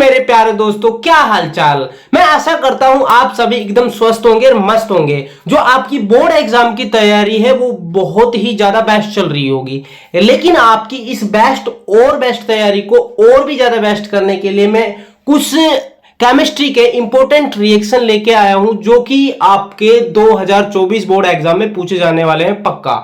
मेरे प्यारे दोस्तों, क्या हालचाल। मैं आशा करता हूं आप सभी एकदम स्वस्थ होंगे और मस्त होंगे। जो आपकी बोर्ड एग्जाम की तैयारी है वो बहुत ही ज्यादा बेस्ट चल रही होगी, लेकिन आपकी इस बेस्ट तैयारी को और भी ज्यादा बेस्ट करने के लिए मैं कुछ केमिस्ट्री के इंपॉर्टेंट रिएक्शन लेके आया हूं, जो कि आपके 2024 बोर्ड एग्जाम में पूछे जाने वाले हैं पक्का।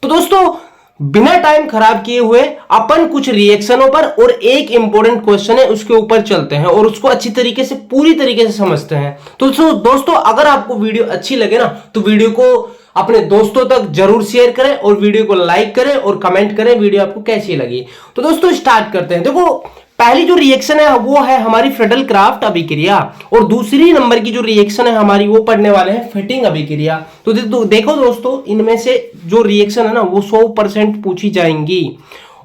तो दोस्तों, बिना टाइम खराब किए हुए अपन कुछ रिएक्शनों पर और एक इंपॉर्टेंट क्वेश्चन है उसके ऊपर चलते हैं और उसको अच्छी तरीके से पूरी तरीके से समझते हैं। तो दोस्तों, अगर आपको वीडियो अच्छी लगे ना तो वीडियो को अपने दोस्तों तक जरूर शेयर करें और वीडियो को लाइक करें और कमेंट करें वीडियो आपको कैसी लगी। तो दोस्तों, स्टार्ट करते हैं। देखो, पहली जो रिएक्शन है वो है हमारी फ्रेडल क्राफ्ट अभिक्रिया, और दूसरी नंबर की जो रिएक्शन है हमारी वो पढ़ने वाले हैं फिटिंग अभिक्रिया। तो देखो दोस्तों, इनमें से जो रिएक्शन है ना वो 100% पूछी जाएंगी।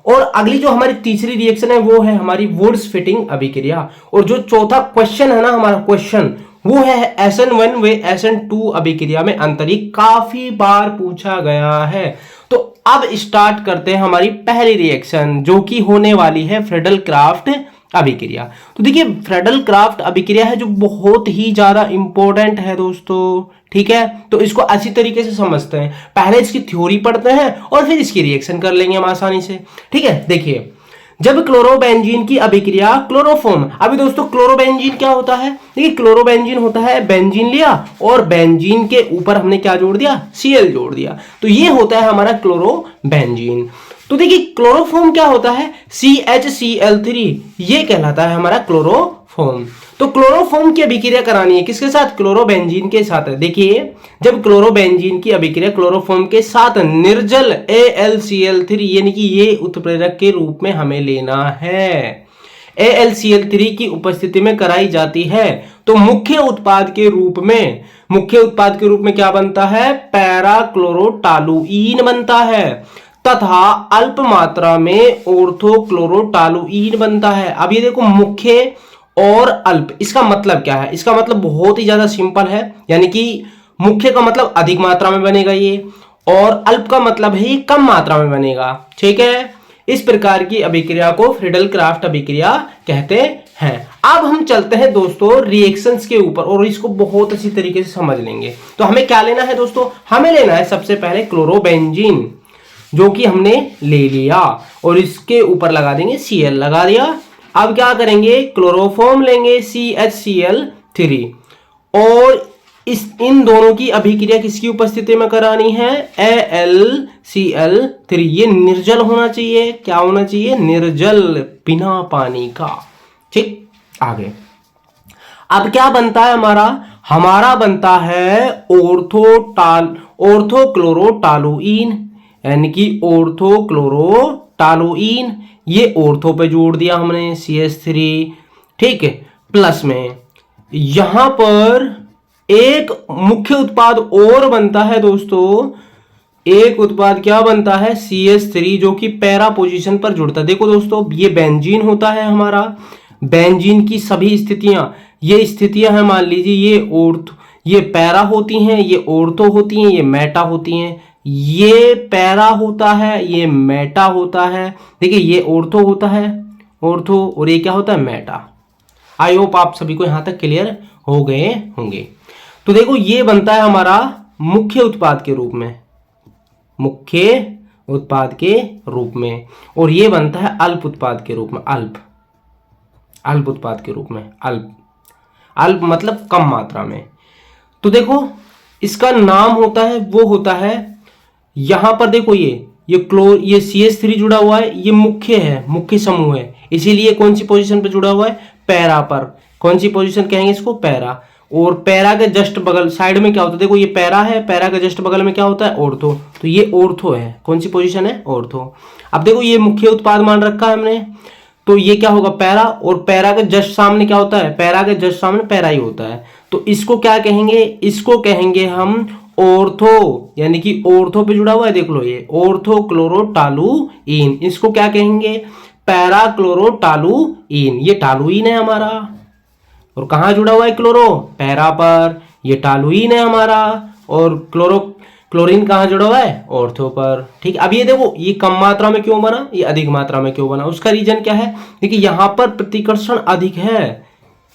और अगली जो हमारी तीसरी रिएक्शन है वो है हमारी वुड्स फिटिंग अभिक्रिया, और जो चौथा क्वेश्चन है ना हमारा क्वेश्चन वो है SN1 व SN2 अभिक्रिया में अंतरिक, काफी बार पूछा गया है। तो अब स्टार्ट करते हैं हमारी पहली रिएक्शन, जो कि होने वाली है फ्रेडल क्राफ्ट अभिक्रिया। तो देखिए, फ्रेडल क्राफ्ट अभिक्रिया है जो बहुत ही ज्यादा इंपॉर्टेंट है दोस्तों, ठीक है। तो इसको अच्छी तरीके से समझते हैं। पहले इसकी थ्योरी पढ़ते हैं और फिर इसकी रिएक्शन कर लेंगे हम आसानी से, ठीक है। देखिए, जब क्लोरोबेंजीन की अभिक्रिया क्लोरोफॉर्म, अभी दोस्तों क्लोरोबेंजीन क्या होता है? देखिए, क्लोरोबेंजीन होता है बेंजीन लिया और बेंजीन के ऊपर हमने क्या जोड़ दिया? Cl जोड़ दिया, तो ये होता है हमारा क्लोरोबेंजीन। तो देखिए, क्लोरोफॉर्म क्या होता है? CHCl3, ये कहलाता है हमारा क्लोरोफॉर्म। तो क्लोरोफॉर्म की अभिक्रिया करानी है किसके साथ? क्लोरोबेंजीन के साथ। देखिए, जब क्लोरोबेंजीन की अभिक्रिया क्लोरोफॉर्म के साथ निर्जल AlCl3 यानी कि ये उत्प्रेरक के रूप में हमें लेना है, AlCl3 की उपस्थिति में कराई जाती है, तो मुख्य उत्पाद के रूप में क्या बनता है? पैराक्लोरोटालुईन बनता है तथा अल्प मात्रा में ऑर्थोक्लोरोटालुईन बनता है। अब ये देखो, मुख्य और अल्प, इसका मतलब क्या है? इसका मतलब बहुत ही ज्यादा सिंपल है, यानी कि मुख्य का मतलब अधिक मात्रा में बनेगा ये, और अल्प का मतलब है ये कम मात्रा में बनेगा, ठीक है। इस प्रकार की अभिक्रिया को फ्रेडल क्राफ्ट अभिक्रिया कहते हैं। अब हम चलते हैं दोस्तों रिएक्शंस के ऊपर और इसको बहुत अच्छी तरीके से समझ लेंगे। तो हमें क्या लेना है दोस्तों? हमें लेना है सबसे पहले क्लोरोबेंजीन, जो कि हमने ले लिया, और इसके ऊपर लगा देंगे Cl, लगा दिया। अब क्या करेंगे? क्लोरोफॉर्म लेंगे CHCl3, और इन दोनों की अभिक्रिया किसकी उपस्थिति में करानी है? AlCl3। ये निर्जल होना चाहिए। क्या होना चाहिए? निर्जल, बिना पानी का, ठीक। आगे अब क्या बनता है हमारा बनता है ऑर्थोक्लोरोटालुईन, यानी कि ऑर्थोक्लोरोटालुईन। ये ऑर्थो पे जोड़ दिया हमने CH3, ठीक है। प्लस में यहां पर एक मुख्य उत्पाद और बनता है दोस्तों। एक उत्पाद क्या बनता है? CH3, जो कि पैरा पोजीशन पर जुड़ता है। देखो दोस्तों, ये बेंजीन होता है हमारा। बेंजीन की सभी स्थितियां, ये स्थितियां हैं, मान लीजिए ये पैरा होती हैं, ये ऑर्थो होती हैं, ये मेटा होती हैं। ये पैरा होता है, ये मेटा होता है। देखिए, ये ऑर्थो होता है, ऑर्थो, और ये क्या होता है? मेटा। आई होप आप सभी को यहां तक क्लियर हो गए होंगे। तो देखो, ये बनता है हमारा मुख्य उत्पाद के रूप में, और ये बनता है अल्प उत्पाद के रूप में। अल्प उत्पाद के रूप में, अल्प मतलब कम मात्रा में। तो देखो, इसका नाम होता है, वो होता है, यहां पर देखो, ये CH3 जुड़ा हुआ है, ये मुख्य समूह है, इसीलिए कौन सी पोजीशन पर जुड़ा हुआ है? पैरा पर। कौन सी पोजीशन कहेंगे इसको? पैरा। और पैरा के जस्ट बगल साइड में क्या होता है? देखो, ये पैरा है, पैरा के जस्ट बगल में क्या होता है? ऑर्थो। तो ये ऑर्थो है। कौन सी पोजीशन है? ऑर्थो। अब देखो, ये मुख्य उत्पाद मान रखा है हमने, तो ये क्या होगा? पैरा, और पैरा के जस्ट सामने क्या होता है? पैरा के जस्ट सामने पैरा ही होता है। तो इसको क्या कहेंगे? इसको कहेंगे हम ऑर्थो, यानी कि ऑर्थो पे जुड़ा हुआ है, देख लो, ये ऑर्थोक्लोरोटालुईन। इसको क्या कहेंगे? पैराक्लोरोटालुईन। ये टालुईन है हमारा, और कहां जुड़ा हुआ है? क्लोरो, पैरा पर। ये टालुईन है हमारा, और क्लोरीन कहाँ जुड़ा हुआ है, ऑर्थो पर। ठीक है, अब ये देखो ये कम मात्रा में क्यों बना, ये अधिक मात्रा में क्यों बना, उसका रीजन क्या है, देखिए यहाँ पर प्रतिकर्षण अधिक है,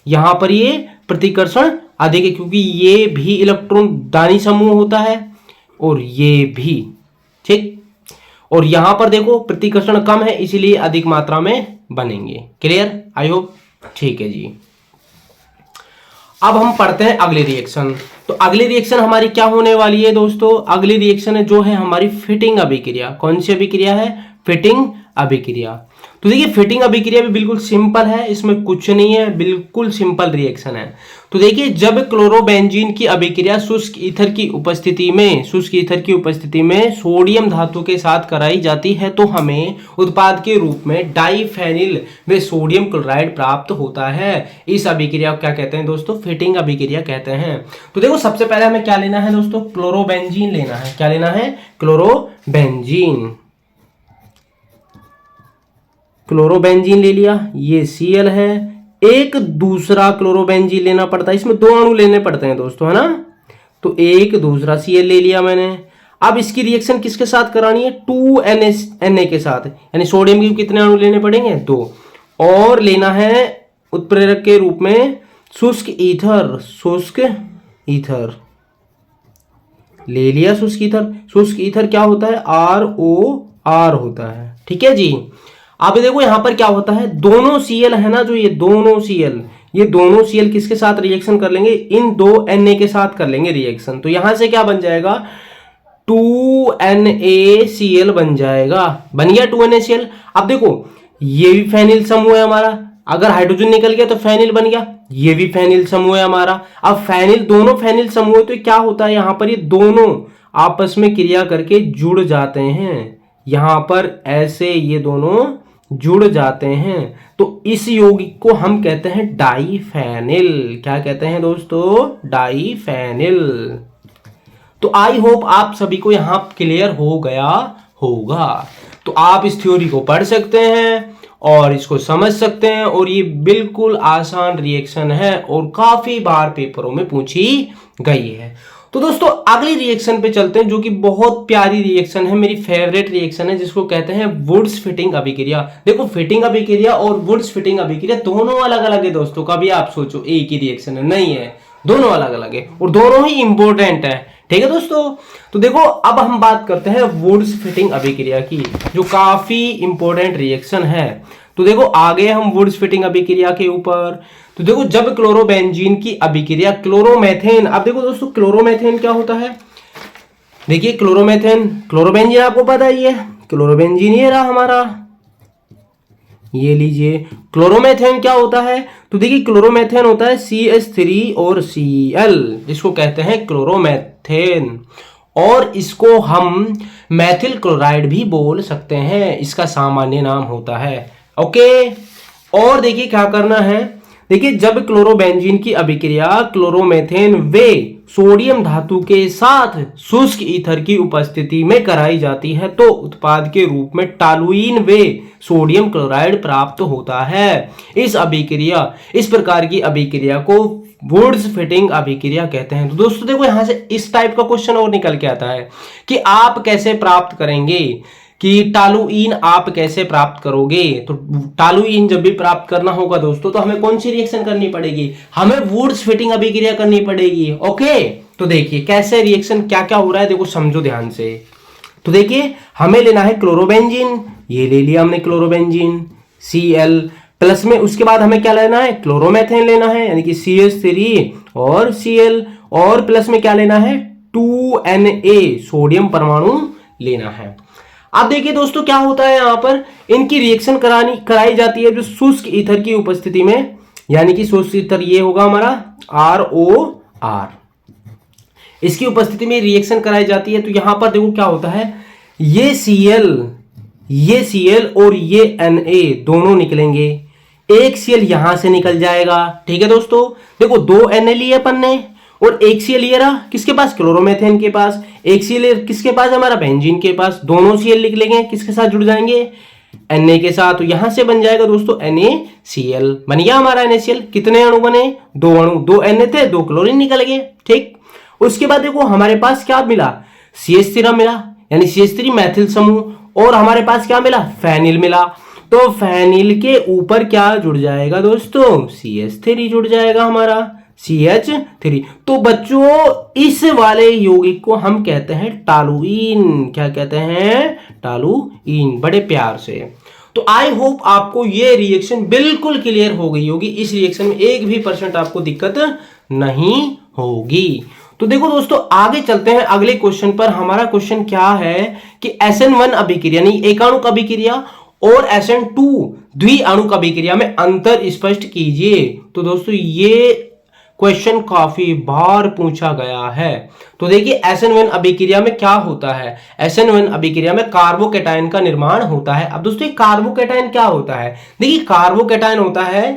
यहाँ पर ये प्रतिकर्षण अधिक है क्योंकि ये भी इलेक्ट्रॉन दानी समूह होता है और ये भी। ठीक, और यहां पर देखो प्रतिकर्षण कम है इसीलिए अधिक मात्रा में बनेंगे। Clear, I hope. ठीक है जी, अब हम पढ़ते हैं अगली रिएक्शन। तो अगली रिएक्शन हमारी क्या होने वाली है दोस्तों, अगली रिएक्शन है जो है हमारी फिटिंग अभिक्रिया। कौन सी अभिक्रिया है, फिटिंग अभिक्रिया। तो देखिए फिटिंग अभिक्रिया भी बिल्कुल सिंपल है, इसमें कुछ नहीं है, बिल्कुल सिंपल रिएक्शन है। तो देखिए जब क्लोरोबेंजीन की अभिक्रिया शुष्क ईथर की उपस्थिति में सोडियम धातु के साथ कराई जाती है तो हमें उत्पाद के रूप में डाइफेनिल व सोडियम क्लोराइड प्राप्त होता है। इस अभिक्रिया को क्या कहते हैं दोस्तों, फिटिंग अभिक्रिया कहते हैं। तो देखो सबसे पहले हमें क्या लेना है दोस्तों, क्लोरोबेंजीन लेना है। क्या लेना है, क्लोरोबेंजीन। क्लोरोबेंजीन ले लिया, ये Cl है। एक दूसरा क्लोरोबेंजीन लेना पड़ता है, इसमें 2 अणु लेने पड़ते हैं दोस्तों, है ना। तो एक दूसरा Cl ले लिया मैंने। अब इसकी रिएक्शन किसके साथ करानी है, 2Na के साथ, यानी सोडियम के कितने अणु लेने पड़ेंगे, 2। और लेना है उत्प्रेरक के रूप में शुष्क ईथर, शुष्क ईथर ले लिया। शुष्क ईथर क्या होता है, ROR होता है। ठीक है जी, अब देखो यहां पर क्या होता है, दोनों Cl है ना, जो ये दोनों Cl किसके साथ रिएक्शन कर लेंगे, इन 2Na के साथ कर लेंगे रिएक्शन। तो यहां से क्या बन जाएगा, 2NaCl बन जाएगा, बन गया 2NaCl। अब देखो ये भी फेनिल समूह है हमारा, अगर हाइड्रोजन निकल गया तो फेनिल बन गया, ये भी फेनिल समूह है हमारा। अब फेनिल, दोनों फेनिल समूह है तो क्या होता है, यहां पर ये दोनों आपस में क्रिया करके जुड़ जाते हैं, यहां पर ऐसे ये दोनों जुड़ जाते हैं। तो इस यौगिक को हम कहते हैं डाइफेनिल। क्या कहते हैं दोस्तों, डाइफेनिल। तो आई होप आप सभी को यहां क्लियर हो गया होगा। तो आप इस थ्योरी को पढ़ सकते हैं और इसको समझ सकते हैं, और ये बिल्कुल आसान रिएक्शन है और काफी बार पेपरों में पूछी गई है। तो दोस्तों अगली रिएक्शन पे चलते हैं जो कि बहुत प्यारी रिएक्शन है, मेरी फेवरेट रिएक्शन है, जिसको कहते हैं वुड्स फिटिंग अभिक्रिया। देखो फिटिंग अभिक्रिया और वुड्स फिटिंग अभिक्रिया दोनों अलग अलग है दोस्तों। कभी आप सोचो एक ही रिएक्शन है, नहीं है, दोनों अलग अलग है और दोनों ही इंपॉर्टेंट है। ठीक है दोस्तों, तो देखो अब हम बात करते हैं वुड्स फिटिंग अभिक्रिया की, जो काफी इंपॉर्टेंट रिएक्शन है। तो देखो आगे हम वुड्स फिटिंग अभिक्रिया के ऊपर। तो देखो जब क्लोरोबेंजीन की अभिक्रिया क्लोरोमेथेन, अब देखो दोस्तों क्लोरोमेथेन क्या होता है, देखिए क्लोरोबेंजीन आपको पता ही है, क्लोरोबेंजीन ये रहा हमारा, ये लीजिए। क्लोरोमेथेन क्या होता है, तो देखिए क्लोरोमेथेन होता है CH3 और Cl, जिसको कहते हैं क्लोरोमेथेन, और इसको हम मैथिल क्लोराइड भी बोल सकते हैं, इसका सामान्य नाम होता है। ओके, और देखिए क्या करना है, देखिए जब क्लोरोबेंजीन की अभिक्रिया क्लोरोमेथेन वे सोडियम धातु के साथ शुष्क ईथर की उपस्थिति में कराई जाती है तो उत्पाद के रूप में टॉलुइन वे सोडियम क्लोराइड प्राप्त होता है। इस प्रकार की अभिक्रिया को वुड्स फिटिंग अभिक्रिया कहते हैं। तो दोस्तों देखो यहां से इस टाइप का क्वेश्चन और निकल के आता है कि आप कैसे प्राप्त करेंगे, कि टॉलुइन आप कैसे प्राप्त करोगे। तो टॉलुइन जब भी प्राप्त करना होगा दोस्तों तो हमें कौन सी रिएक्शन करनी पड़ेगी, हमें वुड्स फिटिंग अभिक्रिया करनी पड़ेगी। ओके, तो देखिए कैसे रिएक्शन क्या क्या हो रहा है, देखो समझो ध्यान से। तो देखिए हमें लेना है क्लोरोबेंजीन, ये ले लिया हमने क्लोरोबेंजीन Cl प्लस में, उसके बाद हमें क्या लेना है, क्लोरोमेथेन लेना है, यानी कि CH3 और Cl, और प्लस में क्या लेना है, 2Na सोडियम परमाणु लेना है। अब देखिए दोस्तों क्या होता है, यहां पर इनकी रिएक्शन कराई जाती है जो शुष्क ईथर की उपस्थिति में, यानी कि शुष्क ईथर ये होगा हमारा ROR, इसकी उपस्थिति में रिएक्शन कराई जाती है। तो यहां पर देखो क्या होता है, ये Cl और ये Na दोनों निकलेंगे, एक Cl यहां से निकल जाएगा। ठीक है दोस्तों, देखो 2 Na लिए अपन ने और एक Cl ये रहा किसके पास, क्लोरोमेथेन के पास, एक Cl किसके पास, हमारा बेंजीन के पास, दोनों Cl लिख लेंगे, किसके साथ जुड़ जाएंगे, Na के साथ। तो यहां से बन जाएगा दोस्तों NaCl, बन गया हमारा NaCl। कितने अणु बने, 2 अणु, 2 Na थे, 2 क्लोरीन निकल गए। ठीक, उसके बाद देखो हमारे पास क्या मिला, CH3 मिला यानी CH3 मैथिल समूह, और हमारे पास क्या मिला, फेनिल मिला। तो फेनिल के ऊपर क्या जुड़ जाएगा दोस्तों, CH3 जुड़ जाएगा हमारा, CH3। तो बच्चों इस वाले यौगिक को हम कहते हैं टॉलुइन। क्या कहते हैं, टॉलुइन, बड़े प्यार से। तो आई होप आपको ये रिएक्शन बिल्कुल क्लियर हो गई होगी, इस रिएक्शन में 1% आपको दिक्कत नहीं होगी। तो देखो दोस्तों आगे चलते हैं अगले क्वेश्चन पर। हमारा क्वेश्चन क्या है कि SN1 अभिक्रिया यानी एकाणुक अभिक्रिया और SN2 द्विअणुक अभिक्रिया में अंतर स्पष्ट कीजिए। तो दोस्तों ये क्वेश्चन काफी बार पूछा गया है। तो देखिए SN1 अभिक्रिया में क्या होता है, SN1 अभिक्रिया में कार्बोकैटायन का निर्माण होता है। अब दोस्तों कार्बोकैटायन क्या होता है, देखिए कार्बोकैटायन होता है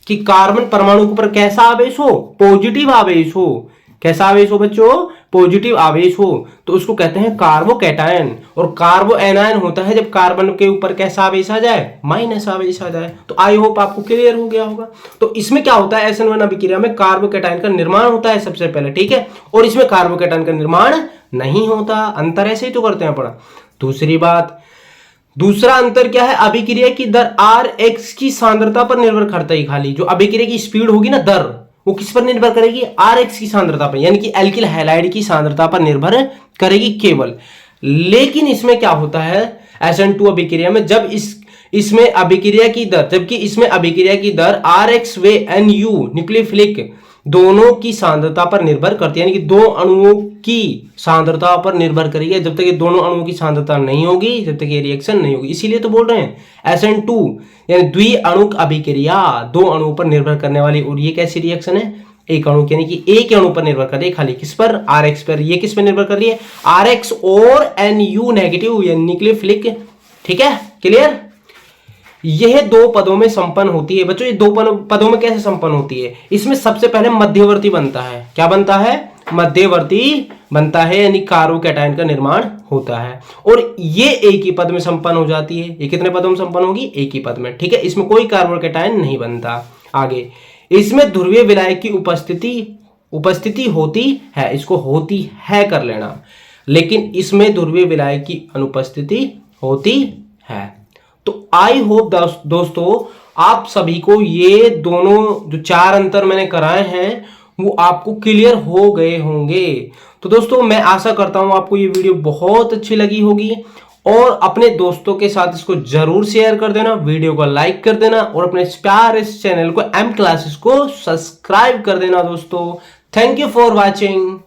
कि कार्बन परमाणु के ऊपर कैसा आवेश हो, पॉजिटिव आवेश हो। कैसा आवेश हो बच्चों, पॉजिटिव आवेश हो, तो उसको कहते हैं कार्बोकैटायन। और कार्बो एनायन होता है जब कार्बन के ऊपर कैसा आवेश आ जाए, माइनस आवेश आ जाए। तो आई होप आपको क्लियर हो गया होगा। तो इसमें क्या होता है, SN1 अभिक्रिया में कार्बोकैटायन का निर्माण होता है सबसे पहले, ठीक है, और इसमें कार्बोकैटायन का निर्माण नहीं होता। अंतर ऐसे ही तो करते हैं पढ़ा। दूसरी बात, दूसरा अंतर क्या है, अभिक्रिया की दर Rx की सांद्रता पर निर्भर करता है। खाली जो अभिक्रिया की स्पीड होगी ना, दर, वो किस पर निर्भर करेगी, Rx की सांद्रता पर, यानी कि एल्किल हैलाइड की सांद्रता पर निर्भर करेगी केवल। लेकिन इसमें क्या होता है, SN2 अभिक्रिया में जब इसमें अभिक्रिया की दर, जबकि इसमें अभिक्रिया की दर Rx व Nu न्यूक्लियोफिलिक दोनों की सांद्रता पर निर्भर करती है, यानी कि दो अणुओं की सांद्रता पर निर्भर करेगी। जब तक ये दोनों अणुओं की सांद्रता नहीं होगी, जब तक ये रिएक्शन नहीं होगी। इसीलिए तो बोल रहे हैं SN2 यानी द्विअणुक अभिक्रिया, दो अणुओं पर निर्भर करने वाली। और ये कैसी रिएक्शन है, एक अणु यानी कि एक अणु पर निर्भर कर रही है, खाली किस पर, Rx पर। ये किस पर निर्भर कर रही है, Rx और Nu नेगेटिव यानी न्यूक्लियोफिलिक, ठीक है, क्लियर। यह दो पदों में संपन्न होती है बच्चों। ये दो पदों में कैसे संपन्न होती है, इसमें सबसे पहले मध्यवर्ती बनता है। क्या बनता है, मध्यवर्ती बनता है, यानी कार्बोकैटायन का निर्माण होता है। और ये एक ही पद में संपन्न हो जाती है। ये कितने पदों में संपन्न होगी, एक ही पद में, ठीक है। इसमें कोई कार्बोकैटायन नहीं बनता। आगे, इसमें ध्रुवीय विलायक की उपस्थिति होती है, इसको होती है कर लेना, लेकिन इसमें ध्रुवीय विलायक की अनुपस्थिति होती है। तो आई होप दोस्तों आप सभी को ये दोनों जो 4 अंतर मैंने कराए हैं वो आपको क्लियर हो गए होंगे। तो दोस्तों मैं आशा करता हूं आपको ये वीडियो बहुत अच्छी लगी होगी, और अपने दोस्तों के साथ इसको जरूर शेयर कर देना, वीडियो को लाइक कर देना, और अपने प्यारे चैनल को M क्लासेस को सब्सक्राइब कर देना दोस्तों। Thank you for watching.